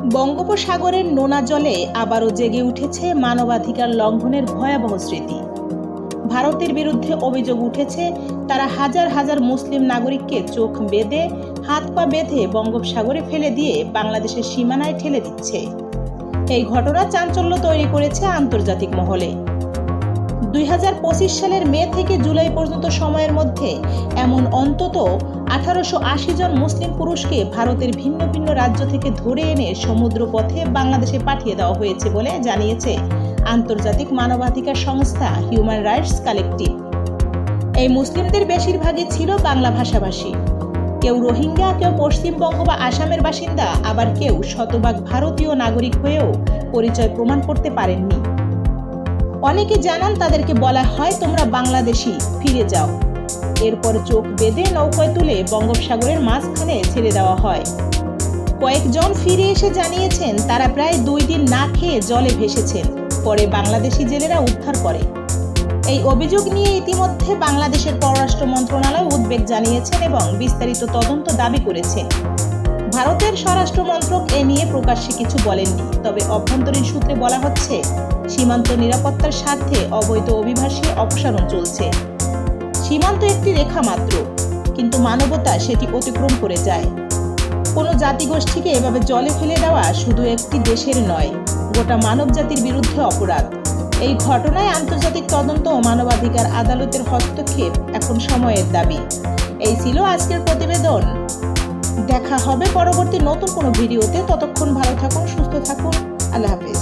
বঙ্গোপসাগরের নোনা জলে আবারও জেগে উঠেছে মানবাধিকার লঙ্ঘনের ভয়াবহ স্মৃতি। ভারতের বিরুদ্ধে অভিযোগ উঠেছে তারা হাজার হাজার মুসলিম নাগরিককে চোখ বেঁধে হাত পা বেঁধে বঙ্গোপসাগরে ফেলে দিয়ে বাংলাদেশের সীমানায় ঠেলে দিচ্ছে। এই ঘটনা চাঞ্চল্য তৈরি করেছে আন্তর্জাতিক মহলে। 2025 সালের মে থেকে জুলাই পর্যন্ত সময়ের মধ্যে এমন অন্তত 1880 জন মুসলিম পুরুষকে ভারতের ভিন্ন ভিন্ন রাজ্য থেকে ধরে এনে সমুদ্র পথে বাংলাদেশে পাঠিয়ে দেওয়া হয়েছে বলে জানিয়েছে আন্তর্জাতিক মানবাধিকার সংস্থা হিউম্যান রাইটস কালেক্টিভ। এই মুসলিমদের বেশিরভাগই ছিল বাংলা ভাষাভাষী। কেউ রোহিঙ্গা, কেউ পশ্চিমবঙ্গ বা আসামের বাসিন্দা, আবার কেউ শতভাগ ভারতীয় নাগরিক হয়েও পরিচয় প্রমাণ করতে পারেননি। অনেকে জানান তাদেরকে বলা হয় তোমরা বাংলাদেশি, ফিরে যাও। এরপর চোখ বেঁধে নৌকায় তুলে বঙ্গোপসাগরের মাঝখানে ছেড়ে দেওয়া হয়। কয়েকজন ফিরে এসে জানিয়েছেন তারা প্রায় 2 দিন না খেয়ে জলে ভেসেছেন। পরে বাংলাদেশি জেলেরা উদ্ধার করে। এই অভিযোগ নিয়ে ইতিমধ্যে বাংলাদেশের পররাষ্ট্র মন্ত্রণালয় উদ্বেগ জানিয়েছেন এবং বিস্তারিত তদন্ত দাবি করেছে। ভারতের স্বরাষ্ট্র মন্ত্রক এ নিয়ে প্রকাশ্যে কিছু বলেননি, তবে অভ্যন্তরীণ সূত্রে বলা হচ্ছে সীমান্ত নিরাপত্তার স্বার্থে অবৈধ অভিবাসী অপসারণ চলছে। সীমান্ত একটি রেখা মাত্র, কিন্তু মানবতা সেটি অতিক্রম করে যায়। কোনো জাতিগোষ্ঠীকে এভাবে জলে ফেলে দেওয়া শুধু একটি দেশের নয়, গোটা মানব জাতির বিরুদ্ধে অপরাধ। এই ঘটনায় আন্তর্জাতিক তদন্ত ও মানবাধিকার আদালতের হস্তক্ষেপ এখন সময়ের দাবি। এই ছিল আজকের প্রতিবেদন। দেখা হবে পরবর্তী নতুন কোনো ভিডিওতে। ততক্ষণ ভালো থাকুন, সুস্থ থাকুন। আল্লাহ হাফেজ।